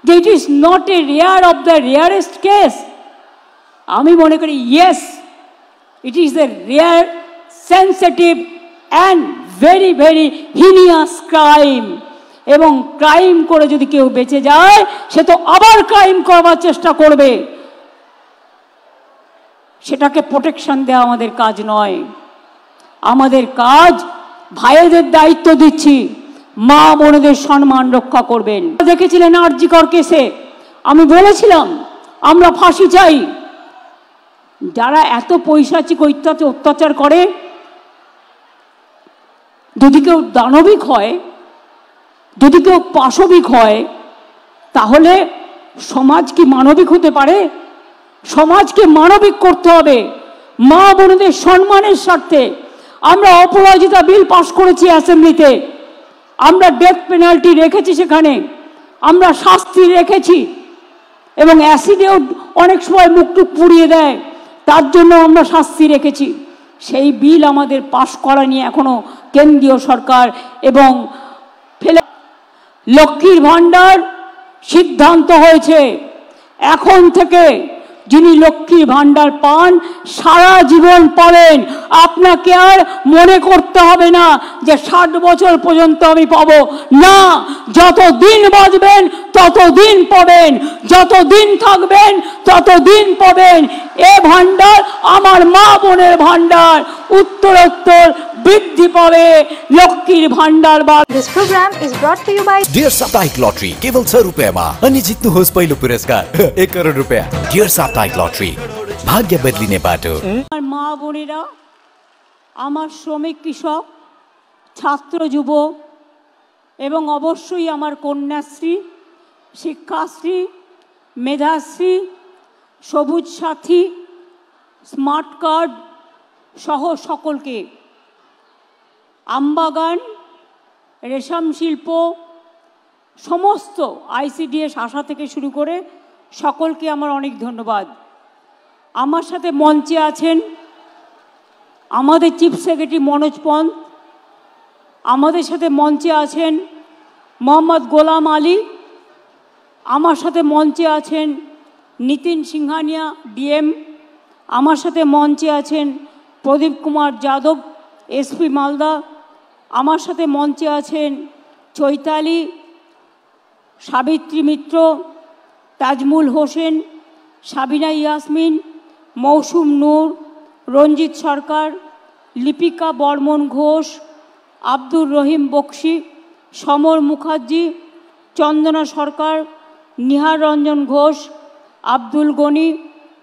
যে it is not a rare of the rarest case? আমি মনে করি yes, it is the rare, sensitive and very very heinous crime. এবং crime করে যদি কেউ বেঁচে যায়, সে তো আবার ক্রাইম করবার চেষ্টা করবে। সেটাকে প্রোটেকশন দেওয়া আমাদের কাজ নয়। আমাদের কাজ, ভাইদের দায়িত্ব দিচ্ছি, মা বোনেদের সম্মান রক্ষা করবেন। দেখেছিলেন আরজিকর কেসে আমি বলেছিলাম আমরা ফাঁসি চাই। যারা এত পৈশাচিক অত্যাচার করে, যদি কেউ দানবিক হয়, যদি কেউ পাশবিক হয়, তাহলে সমাজ কি মানবিক হতে পারে? সমাজকে মানবিক করতে হবে। মা বোনদের সম্মানের স্বার্থে আমরা অপরাজিতা বিল পাশ করেছি অ্যাসেম্বলিতে। আমরা ডেথ পেনাল্টি রেখেছি, সেখানে আমরা শাস্তি রেখেছি, এবং অ্যাসিডেও অনেক সময় মুখটুক পুড়িয়ে দেয়, তার জন্য আমরা শাস্তি রেখেছি। সেই বিল আমাদের পাশ করা নিয়ে এখনো কেন্দ্রীয় সরকার এবং লক্ষ্মীর ভাণ্ডার সিদ্ধান্ত হয়েছে এখন থেকে যিনি লক্ষ্মীর ভাণ্ডার পান সারা জীবন পাবেন। আপনাকে আর মনে করতে হবে না যে 60 বছর পর্যন্ত আমি পাবো না। যতদিন বাঁচবেন ততদিন পাবেন, যতদিন থাকবেন ততদিন পাবেন। এ ভাণ্ডার আমার মা বোনের ভাণ্ডার, উত্তরোত্তর বৃদ্ধি পাবে লক্ষ্মীর भाण्डार। This program is brought to you by Dear Saptahic Lottery, केवल 100 रुपैयाँमा अनि जित्नुहोस् पहिलो पुरस्कार 1 करोड रुपैयाँ। Dear Saptahic Lottery, भाग्य बदलिने बाटो। আমার মা বোনেরা, আমার শ্রমিক কৃষক, ছাত্র যুব এবং অবশ্যই আমার কন্যাশ্রী, শিক্ষাশ্রী, মেধাশ্রী, সবুজ সাথী, স্মার্ট কার্ড সহ সকলকে, আমবাগান, রেশম শিল্প, সমস্ত আইসিডিএস আশা থেকে শুরু করে সকলকে আমার অনেক ধন্যবাদ। আমার সাথে মঞ্চে আছেন আমাদের চিফ সেক্রেটারি মনোজ পন্ত, আমাদের সাথে মঞ্চে আছেন মোহাম্মদ গোলাম আলী, আমার সাথে মঞ্চে আছেন নিতিন সিংহানিয়া ডিএম, আমার সাথে মঞ্চে আছেন প্রদীপ কুমার যাদব এসপি মালদা, আমার সাথে মঞ্চে আছেন চৈতালি, সাবিত্রী মিত্র, তাজমুল হোসেন, সাবিনা ইয়াসমিন, মৌসুম নূর, রঞ্জিত সরকার, লিপিকা বর্মন ঘোষ, আব্দুর রহিম বক্সি, সমর মুখার্জি, চন্দনা সরকার, নিহার রঞ্জন ঘোষ, আব্দুল গনি,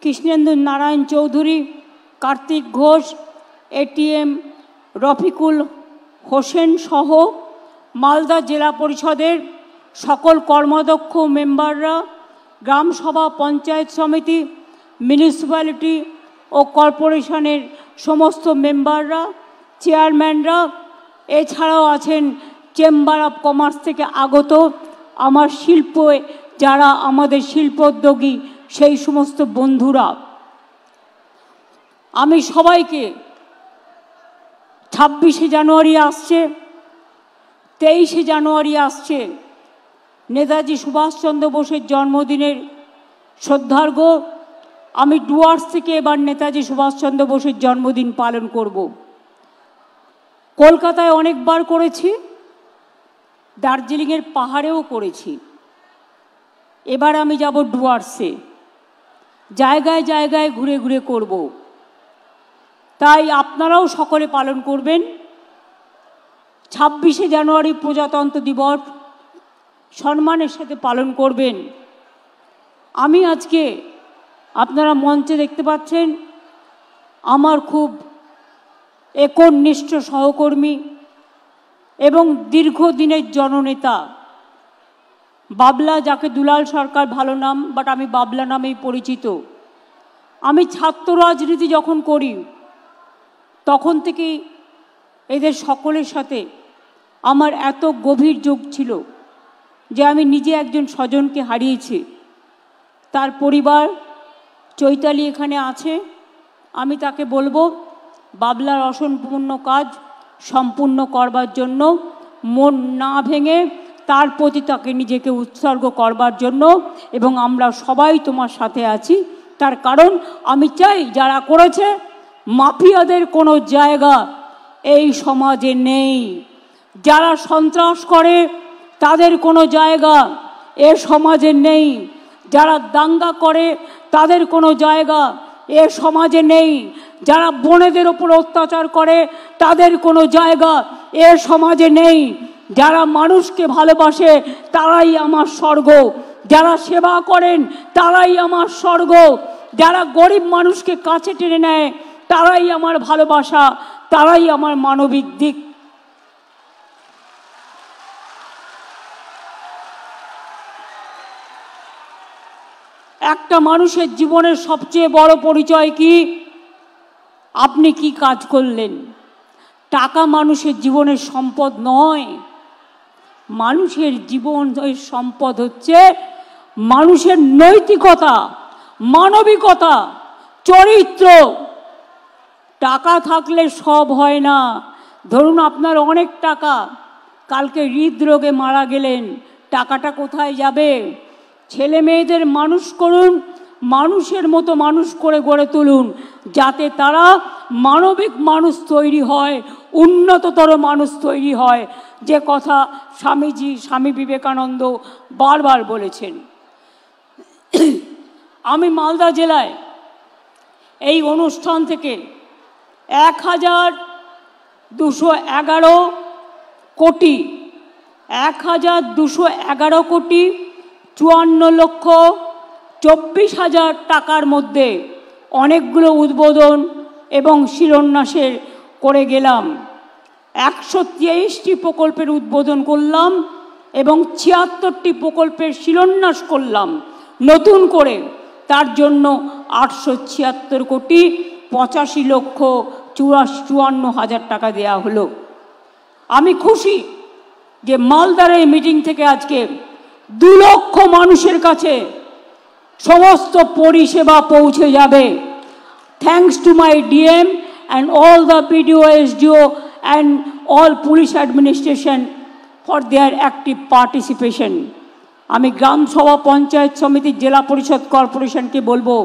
কৃষ্ণেন্দু নারায়ণ চৌধুরী, কার্তিক ঘোষ, এটিএম রফিকুল হোসেন সহ মালদা জেলা পরিষদের সকল কর্মদক্ষ মেম্বাররা, গ্রামসভা, পঞ্চায়েত সমিতি, মিউনিসিপ্যালিটি ও কর্পোরেশনের সমস্ত মেম্বাররা, চেয়ারম্যানরা, এছাড়াও আছেন চেম্বার অফ কমার্স থেকে আগত আমার শিল্পে যারা আমাদের শিল্পোদ্যোগী সেই সমস্ত বন্ধুরা, আমি সবাইকে 26শে জানুয়ারি আসছে, 23শে জানুয়ারি আসছে, নেতাজি সুভাষচন্দ্র বোসের জন্মদিনের শ্রদ্ধার্ঘ্য। আমি ডুয়ার্স থেকে এবার নেতাজি সুভাষচন্দ্র বোসের জন্মদিন পালন করব। কলকাতায় অনেকবার করেছি, দার্জিলিংয়ের পাহাড়েও করেছি, এবার আমি যাব ডুয়ার্সে, জায়গায় জায়গায় ঘুরে ঘুরে করব। তাই আপনারাও সকলে পালন করবেন। 26শে জানুয়ারি প্রজাতন্ত্র দিবস সম্মানের সাথে পালন করবেন। আমি আজকে, আপনারা মঞ্চে দেখতে পাচ্ছেন, আমার খুব একনিষ্ঠ সহকর্মী এবং দীর্ঘদিনের জননেতা বাবলা, যাকে দুলাল সরকার ভালো নাম, বাট আমি বাবলা নামেই পরিচিত। আমি ছাত্র রাজনীতি যখন করি তখন থেকেই এদের সকলের সাথে আমার এত গভীর যোগ ছিল যে আমি নিজে একজন স্বজনকে হারিয়েছি। তার পরিবার চৈতালি এখানে আছে, আমি তাকে বলবো বাবলার অসম্পূর্ণ কাজ সম্পূর্ণ করবার জন্য মন না ভেঙে তার প্রতি তাকে নিজেকে উৎসর্গ করবার জন্য, এবং আমরা সবাই তোমার সাথে আছি। তার কারণ আমি চাই যারা করেছে, মাফিয়াদের কোনো জায়গা এই সমাজে নেই। যারা সন্ত্রাস করে তাদের কোনো জায়গা এ সমাজে নেই। যারা দাঙ্গা করে তাদের কোনো জায়গা এ সমাজে নেই। যারা বোনেদের ওপর অত্যাচার করে তাদের কোনো জায়গা এ সমাজে নেই। যারা মানুষকে ভালোবাসে তারাই আমার স্বর্গ। যারা সেবা করেন তারাই আমার স্বর্গ। যারা গরিব মানুষকে কাছে টেনে নেয় তারাই আমার ভালোবাসা, তারাই আমার মানবিক দিক। একটা মানুষের জীবনের সবচেয়ে বড় পরিচয় কি? আপনি কি কাজ করলেন। টাকা মানুষের জীবনের সম্পদ নয়। মানুষের জীবনের সম্পদ হচ্ছে মানুষের নৈতিকতা, মানবিকতা, চরিত্র। টাকা থাকলে সব হয় না। ধরুন আপনার অনেক টাকা, কালকে হৃদরোগে মারা গেলেন, টাকাটা কোথায় যাবে? ছেলে মেয়েদের মানুষ করুন, মানুষের মতো মানুষ করে গড়ে তুলুন, যাতে তারা মানবিক মানুষ তৈরি হয়, উন্নততর মানুষ তৈরি হয়, যে কথা স্বামী বিবেকানন্দ বারবার বলেছেন। আমি মালদা জেলায় এই অনুষ্ঠান থেকে 1211 কোটি 54,24,00,000 টাকার মধ্যে অনেকগুলো উদ্বোধন এবং শিলান্যাসের করে গেলাম। 123টি প্রকল্পের উদ্বোধন করলাম এবং 76টি প্রকল্পের শিলান্যাস করলাম নতুন করে। তার জন্য 876,85,54,54 টাকা দেয়া হলো। আমি খুশি যে মালদার এই মিটিং থেকে আজকে 2 লক্ষ মানুষের কাছে সমস্ত পরিষেবা পৌঁছে যাবে। Thanks to my DM and all the BDO, SDO and all police administration for their active participation. আমি গ্রাম সভা, পঞ্চায়েত সমিতি, জেলা পরিষদ, কর্পোরেশনকে বলবো,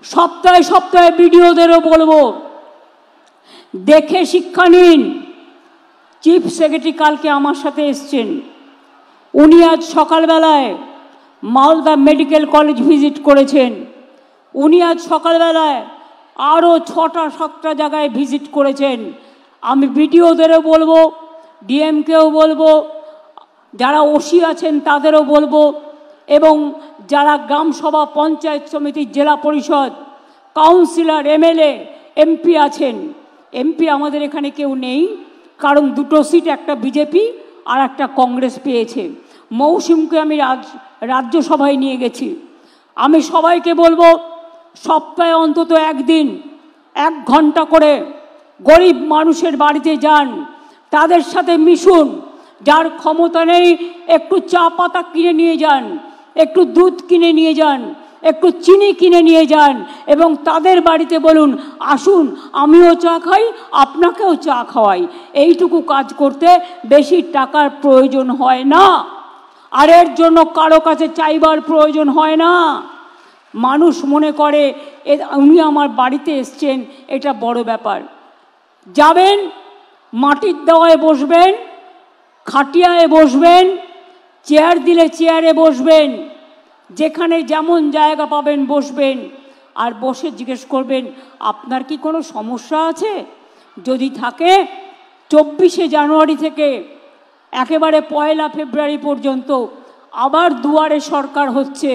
সপ্তাহে সপ্তাহে বিডিওদেরও বলবো, দেখে শিক্ষা নিন। চিফ সেক্রেটারি কালকে আমার সাথে এসছেন। উনি আজ সকালবেলায় মালদা মেডিকেল কলেজ ভিজিট করেছেন। উনি আজ সকালবেলায় আরও 6টা-7টা জায়গায় ভিজিট করেছেন। আমি বিডিওদেরও বলবো, ডিএমকেও বলবো, যারা ওসি আছেন তাদেরও বলবো, এবং যারা গ্রাম সভা, পঞ্চায়েত সমিতি, জেলা পরিষদ, কাউন্সিলর, এমএলএ, এমপি আছেন। এমপি আমাদের এখানে কেউ নেই, কারণ 2টো সিট, একটা বিজেপি আর একটা কংগ্রেস পেয়েছে। মৌসুমকে আমি রাজ্যসভায় নিয়ে গেছি। আমি সবাইকে বলবো, সপ্তাহে অন্তত একদিন 1 ঘন্টা করে গরিব মানুষের বাড়িতে যান, তাদের সাথে মিশুন। যার ক্ষমতা নেই একটু চা পাতা কিনে নিয়ে যান, একটু দুধ কিনে নিয়ে যান, একটু চিনি কিনে নিয়ে যান, এবং তাদের বাড়িতে বলুন, আসুন আমিও চা খাই, আপনাকেও চা খাওয়াই। এইটুকু কাজ করতে বেশি টাকার প্রয়োজন হয় না, আর এর জন্য কারো কাছে চাইবার প্রয়োজন হয় না। মানুষ মনে করে উনি আমার বাড়িতে এসছেন, এটা বড় ব্যাপার। যাবেন, মাটির দেওয়ায় বসবেন, খাটিয়ায় বসবেন, চেয়ার দিলে চেয়ারে বসবেন, যেখানে যেমন জায়গা পাবেন বসবেন, আর বসে জিজ্ঞেস করবেন, আপনার কি কোনো সমস্যা আছে? যদি থাকে 24শে জানুয়ারি থেকে একেবারে 1 ফেব্রুয়ারি পর্যন্ত আবার দুয়ারে সরকার হচ্ছে,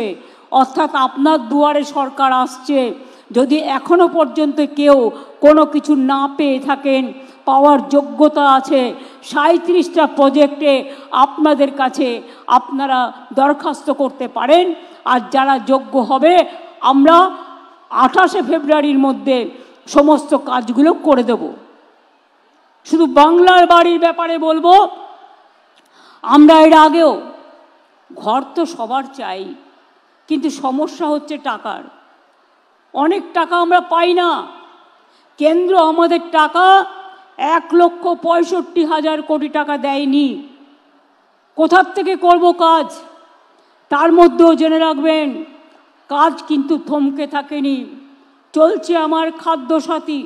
অর্থাৎ আপনার দুয়ারে সরকার আসছে। যদি এখনো পর্যন্ত কেউ কোনো কিছু না পেয়ে থাকেন, পাওয়ার যোগ্যতা আছে, 37টা প্রজেক্টে আপনাদের কাছে আপনারা দরখাস্ত করতে পারেন। আর যারা যোগ্য হবে, আমরা 28শে ফেব্রুয়ারির মধ্যে সমস্ত কাজগুলো করে দেব। শুধু বাংলার বাড়ির ব্যাপারে বলবো, আমরা এর আগেও, ঘর তো সবার চাই, কিন্তু সমস্যা হচ্ছে টাকার। অনেক টাকা আমরা পাই না। কেন্দ্র আমাদের টাকা 1,65,000 কোটি টাকা দেয়নি। কোথার থেকে করব কাজ, তার মধ্যেও জেনে রাখবেন কাজ কিন্তু থমকে থাকেনি। চলছে আমার খাদ্যসাথী,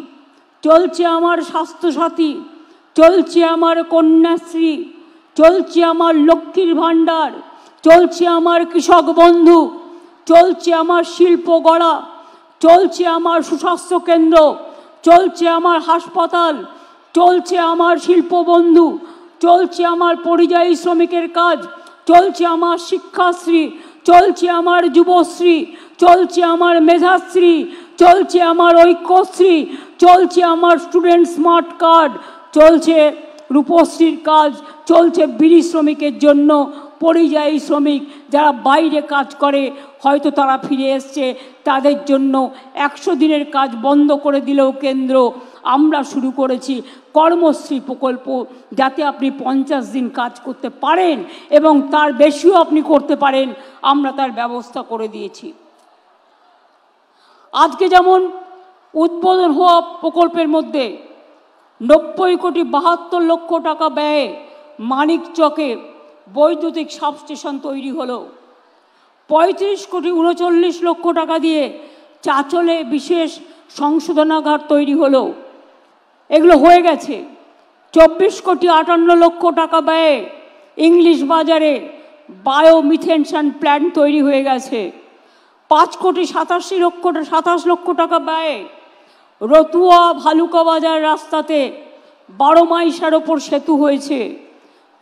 চলছে আমার স্বাস্থ্যসাথী, চলছে আমার কন্যাশ্রী, চলছে আমার লক্ষ্মীর ভাণ্ডার, চলছে আমার কৃষক বন্ধু, চলছে আমার শিল্প গড়া, চলছে আমার সুস্বাস্থ্য কেন্দ্র, চলছে আমার হাসপাতাল, চলছে আমার শিল্প বন্ধু, চলছে আমার পরিযায়ী শ্রমিকের কাজ, চলছে আমার শিক্ষাশ্রী, চলছে আমার যুবশ্রী, চলছে আমার মেধাশ্রী, চলছে আমার ঐক্যশ্রী, চলছে আমার স্টুডেন্ট স্মার্ট কার্ড, চলছে রূপশ্রীর কাজ, চলছে বিড়ি শ্রমিকের জন্য, পরিযায়ী শ্রমিক যারা বাইরে কাজ করে হয়তো তারা ফিরে এসছে, তাদের জন্য 100 দিনের কাজ বন্ধ করে দিলেও কেন্দ্র, আমরা শুরু করেছি কর্মশ্রী প্রকল্প, যাতে আপনি 50 দিন কাজ করতে পারেন এবং তার বেশিও আপনি করতে পারেন, আমরা তার ব্যবস্থা করে দিয়েছি। আজকে যেমন উদ্বোধন হওয়া প্রকল্পের মধ্যে 90 কোটি 72 লক্ষ টাকা ব্যয়ে মানিকচকে বৈদ্যুতিক সাবস্টেশন তৈরি হলো, 35 কোটি 39 লক্ষ টাকা দিয়ে চাঁচলে বিশেষ সংশোধনাগার তৈরি হলো, এগুলো হয়ে গেছে। 24 কোটি 58 লক্ষ টাকা ব্যয়ে ইংলিশ বাজারে বায়োমিথেনশন প্ল্যান্ট তৈরি হয়ে গেছে। 5 কোটি 27 লক্ষ টাকা ব্যয়ে রতুয়া ভালুকা বাজার রাস্তাতে 12 মাইলের ওপর সেতু হয়েছে।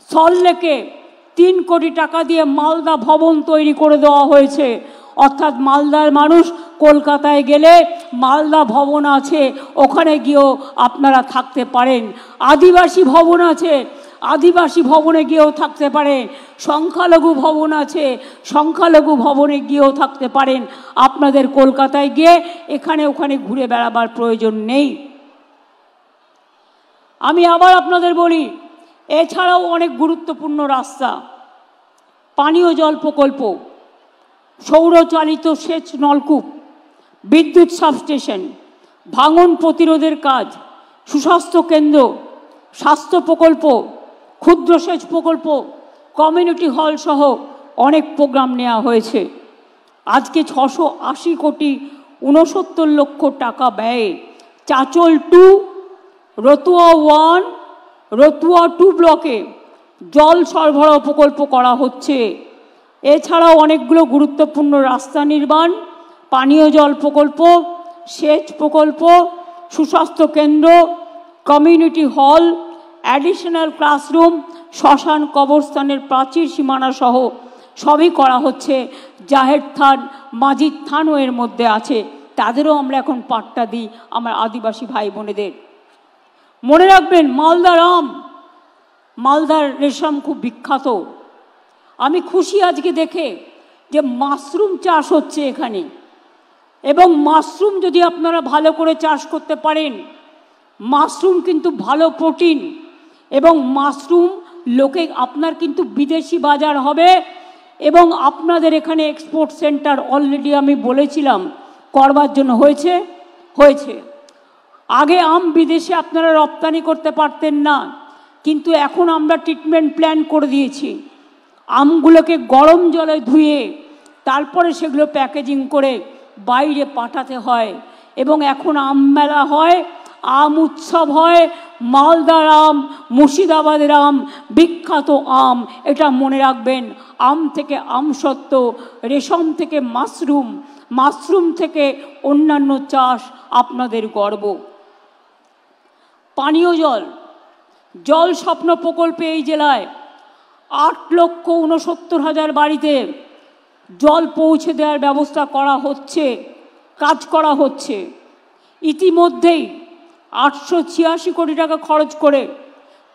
সল্টলেকে 3 কোটি টাকা দিয়ে মালদা ভবন তৈরি করে দেওয়া হয়েছে, অর্থাৎ মালদার মানুষ কলকাতায় গেলে মালদা ভবন আছে, ওখানে গিয়েও আপনারা থাকতে পারেন। আদিবাসী ভবন আছে, আদিবাসী ভবনে গিয়েও থাকতে পারেন। সংখ্যালঘু ভবন আছে, সংখ্যালঘু ভবনে গিয়েও থাকতে পারেন। আপনাদের কলকাতায় গিয়ে এখানে ওখানে ঘুরে বেড়াবার প্রয়োজন নেই। আমি আবার আপনাদের বলি, এছাড়াও অনেক গুরুত্বপূর্ণ রাস্তা, পানীয় জল প্রকল্প, সৌরচালিত সেচ নলকূপ, বিদ্যুৎ সাবস্টেশন, ভাঙন প্রতিরোধের কাজ, সুস্বাস্থ্য কেন্দ্র, স্বাস্থ্য প্রকল্প, ক্ষুদ্র সেচ প্রকল্প, কমিউনিটি হল সহ অনেক প্রোগ্রাম নেওয়া হয়েছে। আজকে 680 কোটি 69 লক্ষ টাকা ব্যয়ে চাঁচল 2, রতুয়া 1, রতুয়া 2 ব্লকে জল সরবরাহ প্রকল্প করা হচ্ছে। এছাড়াও অনেকগুলো গুরুত্বপূর্ণ রাস্তা নির্মাণ, পানীয় জল প্রকল্প, সেচ প্রকল্প, সুস্বাস্থ্য কেন্দ্র, কমিউনিটি হল, অ্যাডিশনাল ক্লাসরুম, শ্মশান কবরস্থানের প্রাচীর সীমানা সহ সবই করা হচ্ছে। জাহের থান, মাজিদ থানও এর মধ্যে আছে, তাদেরও আমরা এখন পাট্টা দিই আমার আদিবাসী ভাই বোনেদের। মনে রাখবেন মালদার আম, মালদার রেশম খুব বিখ্যাত। আমি খুশি আজকে দেখে যে মাশরুম চাষ হচ্ছে এখানে, এবং মাশরুম যদি আপনারা ভালো করে চাষ করতে পারেন, মাশরুম কিন্তু ভালো প্রোটিন, এবং মাশরুম লোকে আপনার কিন্তু বিদেশি বাজার হবে, এবং আপনাদের এখানে এক্সপোর্ট সেন্টার অলরেডি আমি বলেছিলাম করবার জন্য হয়েছে। আগে আম বিদেশে আপনারা রপ্তানি করতে পারতেন না, কিন্তু এখন আমরা ট্রিটমেন্ট প্ল্যান করে দিয়েছি। আমগুলোকে গরম জলে ধুয়ে তারপরে সেগুলো প্যাকেজিং করে বাইরে পাঠাতে হয়, এবং এখন আম মেলা হয়, আম উৎসব হয়। মালদার আম, মুর্শিদাবাদের আম বিখ্যাত আম, এটা মনে রাখবেন। আম থেকে আমসত্ত্ব, রেশম থেকে মাশরুম, মাশরুম থেকে অন্যান্য চাষ আপনাদের গর্ব। পানীয় জল, জল স্বপ্ন প্রকল্পে এই জেলায় 8,69,000 বাড়িতে জল পৌঁছে দেওয়ার ব্যবস্থা করা হচ্ছে, কাজ করা হচ্ছে। ইতিমধ্যেই 886 কোটি টাকা খরচ করে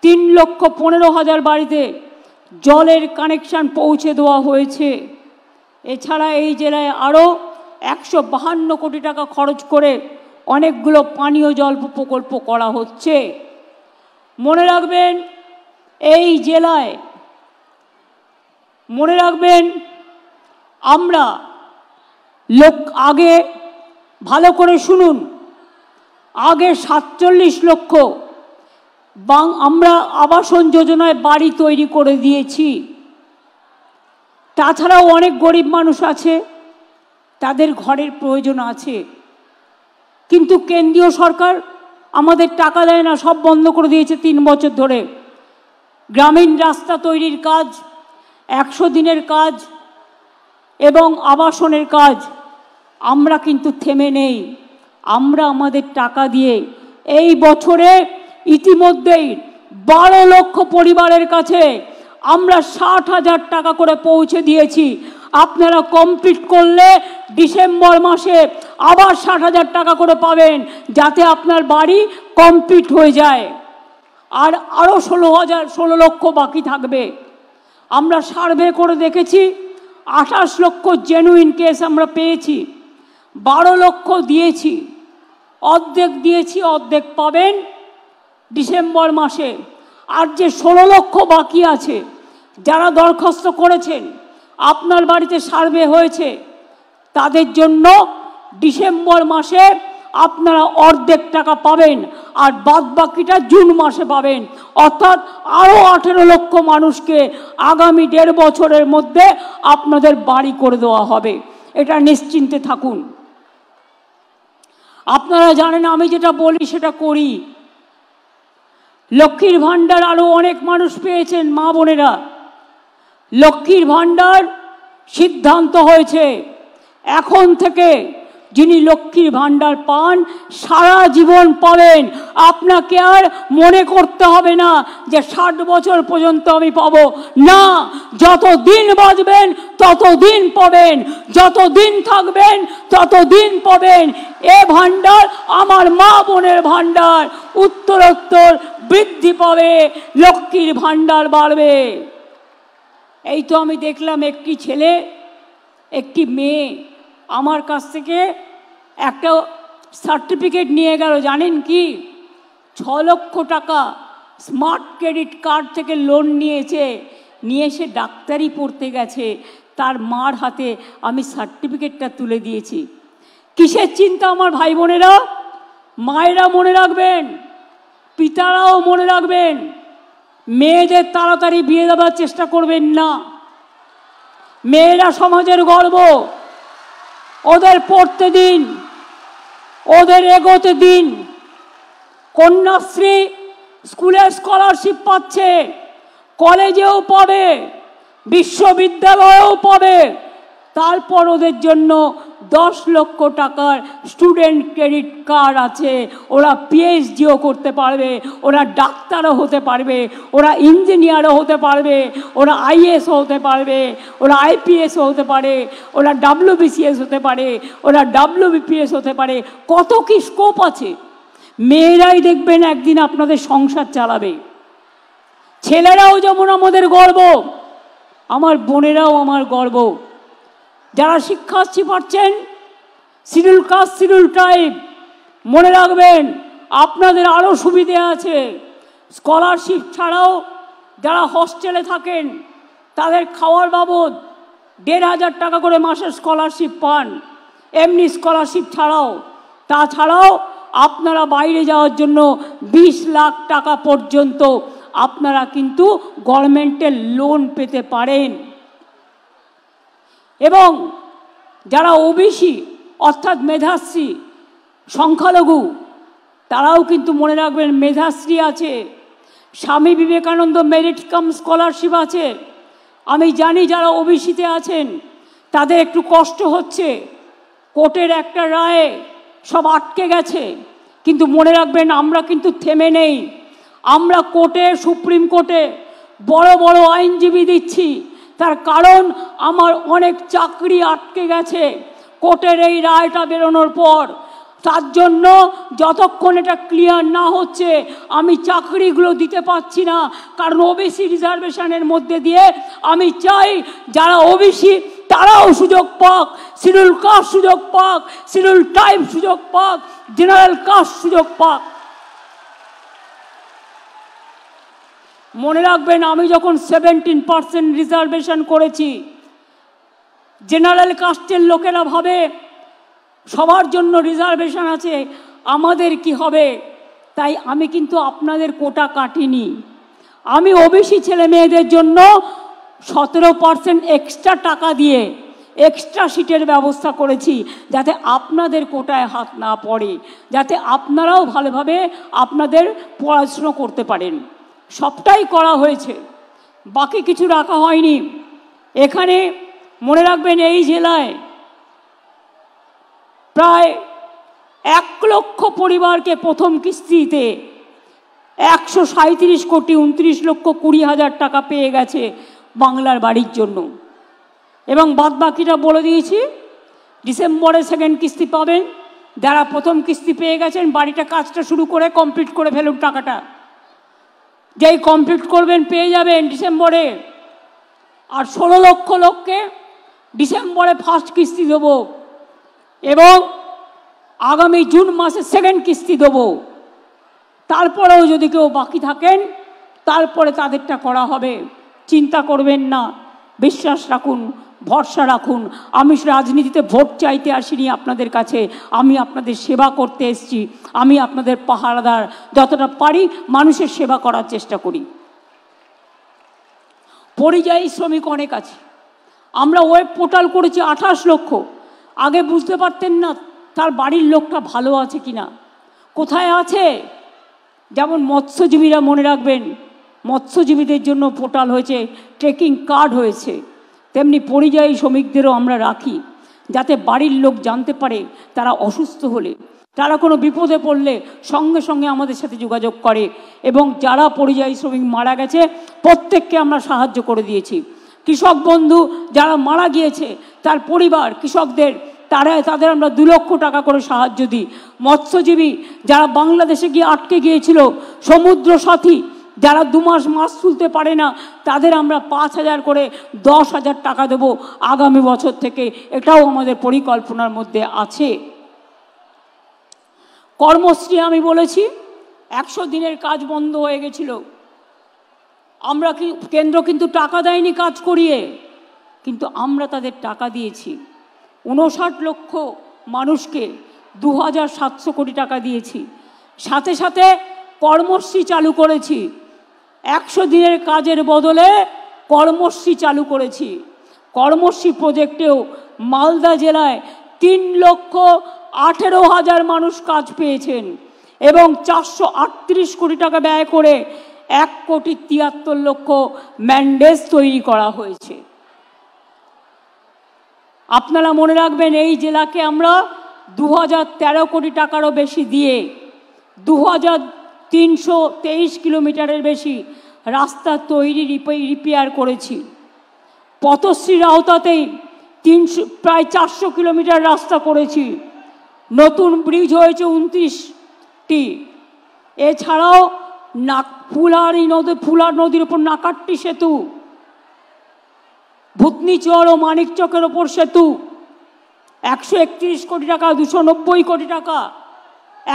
3,15,000 বাড়িতে জলের কানেকশান পৌঁছে দেওয়া হয়েছে। এছাড়া এই জেলায় আরও 152 কোটি টাকা খরচ করে অনেকগুলো পানীয় জল প্রকল্প করা হচ্ছে। মনে রাখবেন এই জেলায়, মনে রাখবেন আমরা আগে ভালো করে শুনুন, আগে 47 লক্ষ আমরা আবাসন যোজনায় বাড়ি তৈরি করে দিয়েছি। তাছাড়াও অনেক গরিব মানুষ আছে, তাদের ঘরের প্রয়োজন আছে, কিন্তু কেন্দ্রীয় সরকার আমাদের টাকা দেয় না, সব বন্ধ করে দিয়েছে 3 বছর ধরে। গ্রামীণ রাস্তা তৈরির কাজ, 100 দিনের কাজ এবং আবাসনের কাজ, আমরা কিন্তু থেমে নেই। আমরা আমাদের টাকা দিয়ে এই বছরে ইতিমধ্যেই 12 লক্ষ পরিবারের কাছে আমরা 60,000 টাকা করে পৌঁছে দিয়েছি। আপনারা কমপ্লিট করলে ডিসেম্বর মাসে আবার 60,000 টাকা করে পাবেন, যাতে আপনার বাড়ি কমপ্লিট হয়ে যায়। আর আরও 16 লক্ষ বাকি থাকবে। আমরা সার্ভে করে দেখেছি, 28 লক্ষ জেনুইন কেস আমরা পেয়েছি, 12 লক্ষ দিয়েছি, অর্ধেক দিয়েছি, অর্ধেক পাবেন ডিসেম্বর মাসে। আর যে 16 লক্ষ বাকি আছে, যারা দরখাস্ত করেছেন, আপনার বাড়িতে সার্ভে হয়েছে, তাদের জন্য ডিসেম্বর মাসে আপনারা অর্ধেক টাকা পাবেন, আর বাদ বাকিটা জুন মাসে পাবেন। অর্থাৎ আরও 18 লক্ষ মানুষকে আগামী 1.5 বছরের মধ্যে আপনাদের বাড়ি করে দেওয়া হবে। এটা নিশ্চিন্তে থাকুন। আপনারা জানেন আমি যেটা বলি সেটা করি। লক্ষ্মীর ভাণ্ডার আরও অনেক মানুষ পেয়েছেন, মা বোনেরা। লক্ষ্মীর ভাণ্ডার সিদ্ধান্ত হয়েছে, এখন থেকে যিনি লক্ষ্মীর ভাণ্ডার পান সারা জীবন পাবেন। আপনাকে আর মনে করতে হবে না যে 60 বছর পর্যন্ত আমি পাবো না। যতদিন বাঁচবেন ততদিন পাবেন, যতদিন থাকবেন ততদিন পাবেন। এ ভাণ্ডার আমার মা বোনের ভাণ্ডার, উত্তরোত্তর বৃদ্ধি পাবে, লক্ষ্মীর ভাণ্ডার বাড়বে। এই তো আমি দেখলাম একটি ছেলে একটি মেয়ে আমার কাছ থেকে একটা সার্টিফিকেট নিয়ে গেল। জানেন কি? 6 লক্ষ টাকা স্মার্ট ক্রেডিট কার্ড থেকে লোন নিয়েছে, নিয়ে এসে ডাক্তারি পড়তে গেছে। তার মার হাতে আমি সার্টিফিকেটটা তুলে দিয়েছি। কিসের চিন্তা আমার ভাই বোনেরা? মায়েরা মনে রাখবেন, পিতারাও মনে রাখবেন, মেয়েদের তাড়াতাড়ি বিয়ে দেওয়ার চেষ্টা করবেন না। মেয়েরা সমাজের গর্ব, ওদের পড়তে দিন, ওদের এগোতে দিন। কন্যাশ্রী স্কুলে স্কলারশিপ পাচ্ছে, কলেজেও পাবে, বিশ্ববিদ্যালয়েও পাবে। তারপর ওদের জন্য 10 লক্ষ টাকার স্টুডেন্ট ক্রেডিট কার্ড আছে। ওরা পিএইচডিও করতে পারবে, ওরা ডাক্তারও হতে পারবে, ওরা ইঞ্জিনিয়ারও হতে পারবে, ওরা আইএসও হতে পারবে, ওরা আইপিএসও হতে পারে, ওরা ডাব্লিউবিসিএস হতে পারে, ওরা ডাব্লিউবিপিএস হতে পারে। কত কি স্কোপ আছে। মেয়েরাই দেখবেন একদিন আপনাদের সংসার চালাবে। ছেলেরাও যেমন আমাদের গর্ব, আমার বোনেরাও আমার গর্ব। যারা শিক্ষার্থী পাচ্ছেন, শিডিউল কাস্ট, শিডিউল ট্রাইব, মনে রাখবেন আপনাদের আরও সুবিধে আছে। স্কলারশিপ ছাড়াও যারা হস্টেলে থাকেন তাদের খাওয়ার বাবদ 1,500 টাকা করে মাসের স্কলারশিপ পান, এমনি স্কলারশিপ ছাড়াও। তাছাড়াও আপনারা বাইরে যাওয়ার জন্য 20 লাখ টাকা পর্যন্ত আপনারা কিন্তু গভর্নমেন্টের লোন পেতে পারেন। এবং যারা ওবিসি অর্থাৎ মেধাশ্রী, সংখ্যালঘু, তারাও কিন্তু মনে রাখবেন মেধাশ্রী আছে, Swami Vivekananda merit cum scholarship আছে। আমি জানি যারা ওবিসিতে আছেন তাদের একটু কষ্ট হচ্ছে, কোর্টের একটা রায়ে সব আটকে গেছে, কিন্তু মনে রাখবেন আমরা কিন্তু থেমে নেই। আমরা কোর্টে, সুপ্রিম কোর্টে বড় বড় আইনজীবী দিচ্ছি। তার কারণ আমার অনেক চাকরি আটকে গেছে কোর্টের এই রায়টা বেরোনোর পর। তার জন্য যতক্ষণ এটা ক্লিয়ার না হচ্ছে আমি চাকরিগুলো দিতে পারছি না। কারণ ওবিসি রিজার্ভেশনের মধ্যে দিয়ে আমি চাই যারা ওবিসি তারাও সুযোগ পাক, শিডিউল কাস্ট সুযোগ পাক, শিডিউল ট্রাইব সুযোগ পাক, জেনারেল কাস্ট সুযোগ পাক। মনে রাখবেন আমি যখন 17% রিজার্ভেশন করেছি, জেনারেল কাস্টের লোকেরা ভাবে সবার জন্য রিজার্ভেশন আছে, আমাদের কি হবে। তাই আমি কিন্তু আপনাদের কোটা কাটিনি। আমি ওবিসি ছেলে মেয়েদের জন্য 17% এক্সট্রা টাকা দিয়ে এক্সট্রা সিটের ব্যবস্থা করেছি, যাতে আপনাদের কোটায় হাত না পড়ে, যাতে আপনারাও ভালোভাবে আপনাদের পড়াশুনো করতে পারেন। সবটাই করা হয়েছে, বাকি কিছু রাখা হয়নি। এখানে মনে রাখবেন, এই জেলায় প্রায় 1 লক্ষ পরিবারকে প্রথম কিস্তিতে 137,29,20,00,000 টাকা পেয়ে গেছে বাংলার বাড়ির জন্য। এবং বাদবাকিটা বলে দিয়েছি, ডিসেম্বরে সেকেন্ড কিস্তি পাবেন। যারা প্রথম কিস্তি পেয়ে গেছেন, বাড়িটা কাজটা শুরু করে কমপ্লিট করে ফেলুন। টাকাটা যেই কমপ্লিট করবেন পেয়ে যাবেন ডিসেম্বরে। আর 16 লক্ষ লোককে ডিসেম্বরে ফার্স্ট কিস্তি দেবো এবং আগামী জুন মাসে সেকেন্ড কিস্তি দেবো। তারপরেও যদি কেউ বাকি থাকেন, তারপরে তাদেরটা করা হবে। চিন্তা করবেন না, বিশ্বাস রাখুন, ভরসা রাখুন। আমি রাজনীতিতে ভোট চাইতে আসিনি আপনাদের কাছে, আমি আপনাদের সেবা করতে এসেছি। আমি আপনাদের পাহারাদার, যতটা পারি মানুষের সেবা করার চেষ্টা করি। পরিযায়ী শ্রমিক অনেক আছে। আমরা ওয়েব পোর্টাল করেছি 28 লক্ষ। আগে বুঝতে পারতেন না তার বাড়ির লোকটা ভালো আছে কিনা, কোথায় আছে। যেমন মৎস্যজীবীরা, মনে রাখবেন, মৎস্যজীবীদের জন্য পোর্টাল হয়েছে, ট্রেকিং কার্ড হয়েছে, তেমনি পরিযায়ী শ্রমিকদেরও আমরা রাখি, যাতে বাড়ির লোক জানতে পারে তারা অসুস্থ হলে, তারা কোনো বিপদে পড়লে সঙ্গে সঙ্গে আমাদের সাথে যোগাযোগ করে। এবং যারা পরিযায়ী শ্রমিক মারা গেছে প্রত্যেককে আমরা সাহায্য করে দিয়েছি। কৃষক বন্ধু যারা মারা গিয়েছে তার পরিবার, কৃষকদের তাদের আমরা 2 লক্ষ টাকা করে সাহায্য দিই। মৎস্যজীবী যারা বাংলাদেশে গিয়ে আটকে গিয়েছিল, সমুদ্র সাথী যারা 2 মাস মাছ তুলতে পারে না, তাদের আমরা 5,000 করে 10,000 টাকা দেব আগামী বছর থেকে। এটাও আমাদের পরিকল্পনার মধ্যে আছে। কর্মশ্রী আমি বলেছি, 100 দিনের কাজ বন্ধ হয়ে গেছিল। আমরা কেন্দ্র কিন্তু টাকা দেয়নি কাজ করিয়ে, কিন্তু আমরা তাদের টাকা দিয়েছি। 59 লক্ষ মানুষকে 2,700 কোটি টাকা দিয়েছি। সাথে সাথে কর্মশ্রী চালু করেছি। 100 দিনের কাজের বদলে কর্মশ্রী চালু করেছি। কর্মশ্রী প্রজেক্টেও মালদা জেলায় 3,18,000 মানুষ কাজ পেয়েছেন এবং 438 কোটি টাকা ব্যয় করে 1,73,00,000 ম্যান্ডেজ তৈরি করা হয়েছে। আপনারা মনে রাখবেন, এই জেলাকে আমরা 2013 কোটি টাকারও বেশি দিয়ে 2,323 কিলোমিটারের বেশি রাস্তা তৈরি রিপেয়ার করেছি। পথশ্রীর আওতাতেই প্রায় 400 কিলোমিটার রাস্তা করেছি। নতুন ব্রিজ হয়েছে 29টি। এছাড়াও ফুলার নদীর ওপর নাকাট্টি সেতু, ভূতনিচর ও মানিকচকের ওপর সেতু 131 কোটি টাকা, 290 কোটি টাকা।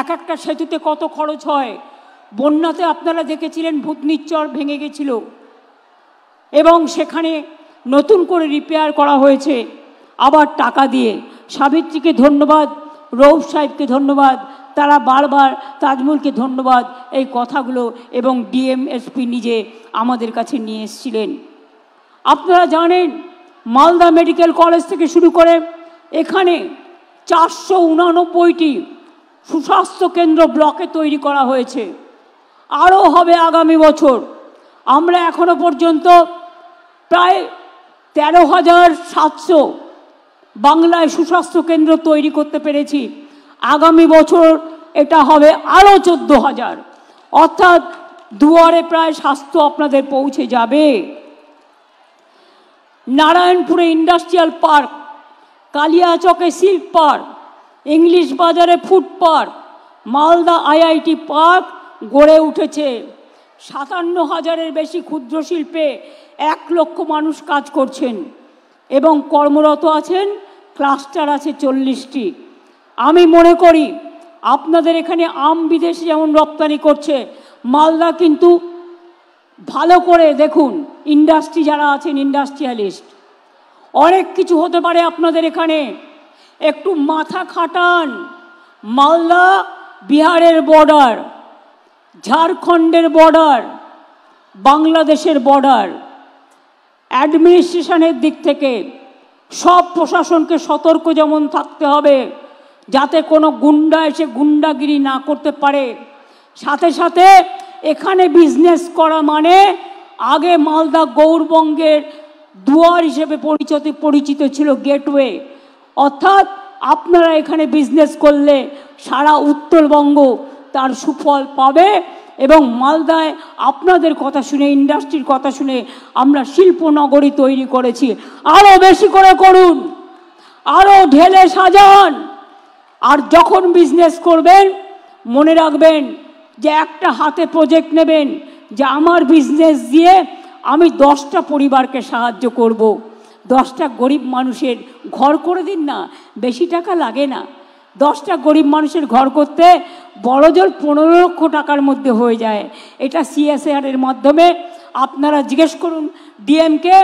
একটা সেতুতে কত খরচ হয়। বন্যাতে আপনারা দেখেছিলেন ভূতনিচর ভেঙে গেছিল এবং সেখানে নতুন করে রিপেয়ার করা হয়েছে আবার টাকা দিয়ে। সাবিত্রীকে ধন্যবাদ, রৌফ সাহেবকে ধন্যবাদ, তারা বারবার, তাজমুলকে ধন্যবাদ, এই কথাগুলো এবং ডিএমএসপি নিজে আমাদের কাছে নিয়ে এসেছিলেন। আপনারা জানেন, মালদা মেডিকেল কলেজ থেকে শুরু করে এখানে 489টি সুস্বাস্থ্য কেন্দ্র ব্লকে তৈরি করা হয়েছে। আরও হবে আগামী বছর। আমরা এখনো পর্যন্ত প্রায় 13,700 বাংলায় সুস্বাস্থ্য কেন্দ্র তৈরি করতে পেরেছি। আগামী বছর এটা হবে আরও 14,000, অর্থাৎ দুয়ারে প্রায় স্বাস্থ্য আপনাদের পৌঁছে যাবে। নারায়ণপুরে ইন্ডাস্ট্রিয়াল পার্ক, কালিয়াচকে সিল্ক পার্ক, ইংলিশ বাজারে food park, Malda IIT park গড়ে উঠেছে। 57,000-এর বেশি ক্ষুদ্র শিল্পে 1 লক্ষ মানুষ কাজ করছেন এবং কর্মরত আছেন। ক্লাস্টার আছে 40টি। আমি মনে করি আপনাদের এখানে আম বিদেশে যেমন রপ্তানি করছে, মালদা কিন্তু ভালো করে দেখুন, ইন্ডাস্ট্রি যারা আছেন, ইন্ডাস্ট্রিয়ালিস্ট, অনেক কিছু হতে পারে আপনাদের এখানে। একটু মাথা খাটান। মালদা বিহারের বর্ডার, ঝাড়খণ্ডের বর্ডার, বাংলাদেশের বর্ডার। অ্যাডমিনিস্ট্রেশনের দিক থেকে সব প্রশাসনকে সতর্ক যেমন থাকতে হবে, যাতে কোনো গুন্ডা এসে গুন্ডাগিরি না করতে পারে। সাথে সাথে এখানে বিজনেস করা মানে আগে মালদা গৌরবঙ্গের দুয়ার হিসেবে পরিচিত ছিল, গেটওয়ে। অর্থাৎ আপনারা এখানে বিজনেস করলে সারা উত্তরবঙ্গ তার সুফল পাবে। এবং মালদায় আপনাদের কথা শুনে, ইন্ডাস্ট্রির কথা শুনে আমরা শিল্পনগরী তৈরি করেছি। আরও বেশি করে করুন, আরও ঢেলে সাজান। আর যখন বিজনেস করবেন মনে রাখবেন যে একটা হাতে প্রজেক্ট নেবেন যে আমার বিজনেস দিয়ে আমি 10টা পরিবারকে সাহায্য করব, 10টা গরিব মানুষের ঘর করে দিন না, বেশি টাকা লাগে না। 10টা গরিব মানুষের ঘর করতে বড়জোর 15 লক্ষ টাকার মধ্যে হয়ে যায়। এটা CSR এর মাধ্যমে আপনারা জিজ্ঞেস করুন ডিএমকে,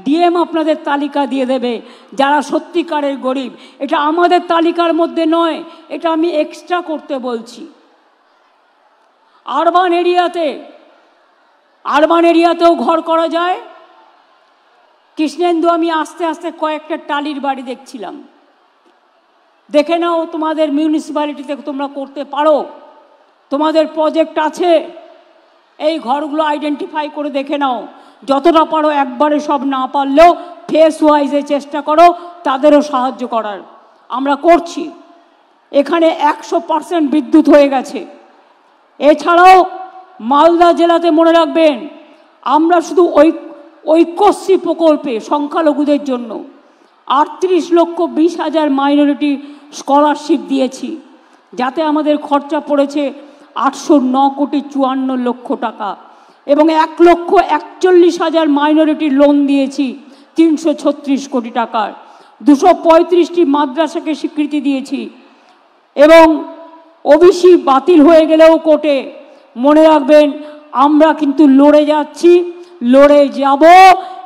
ডিএম আপনাদের তালিকা দিয়ে দেবে যারা সত্যিকারের গরিব। এটা আমাদের তালিকার মধ্যে নয়, এটা আমি এক্সট্রা করতে বলছি। আরবান এরিয়াতেও ঘর করা যায়। কৃষ্ণেন্দু, আমি আস্তে আস্তে কয়েকটা টালির বাড়ি দেখছিলাম, দেখে নাও তোমাদের মিউনিসিপ্যালিটিতে তোমরা করতে পারো, তোমাদের প্রজেক্ট আছে, এই ঘরগুলো আইডেন্টিফাই করে দেখে নাও। যতটা পারো, একবারে সব না পারলেও ফেস ওয়াইজে চেষ্টা করো তাদেরও সাহায্য করার। আমরা করছি। এখানে 100% বিদ্যুৎ হয়ে গেছে। এছাড়াও মালদা জেলাতে মনে রাখবেন আমরা শুধু ঐক্যশ্রী প্রকল্পে সংখ্যালঘুদের জন্য 38,20,000 মাইনরিটি স্কলারশিপ দিয়েছি, যাতে আমাদের খরচা পড়েছে 809,54,00,000 টাকা। এবং 1,41,000 মাইনরিটি লোন দিয়েছি 336 কোটি টাকার। 235টি মাদ্রাসাকে স্বীকৃতি দিয়েছি। এবং ওবিসি বাতিল হয়ে গেলেও কোর্টে মনে রাখবেন আমরা কিন্তু লড়ে যাচ্ছি, লড়ে যাব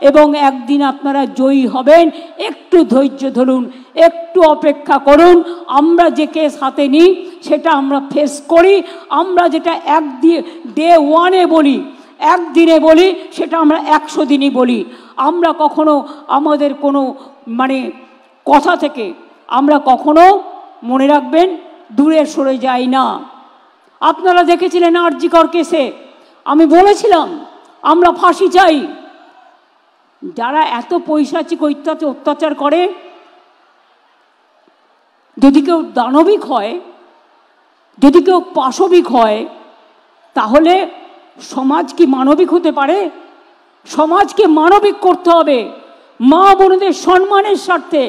এবং একদিন আপনারা জয়ী হবেন। একটু ধৈর্য ধরুন, একটু অপেক্ষা করুন। আমরা যে কেস হাতে নিই সেটা আমরা ফেস করি। আমরা যেটা ডে 1-এ বলি, একদিনে বলি, সেটা আমরা 100 দিনই বলি। আমরা কখনো আমাদের কোনো কথা থেকে আমরা কখনো মনে রাখবেন দূরে সরে যাই না। আপনারা দেখেছিলেন আরজিকর কেসে আমি বলেছিলাম আমরা ফাঁসি চাই। যারা এত পৈশাচিক অত্যাচার করে, যদি কেউ দানবিক হয়, যদি কেউ পাশবিক হয়, তাহলে সমাজ কি মানবিক হতে পারে? সমাজকে মানবিক করতে হবে। মা বোনদের সম্মানের স্বার্থে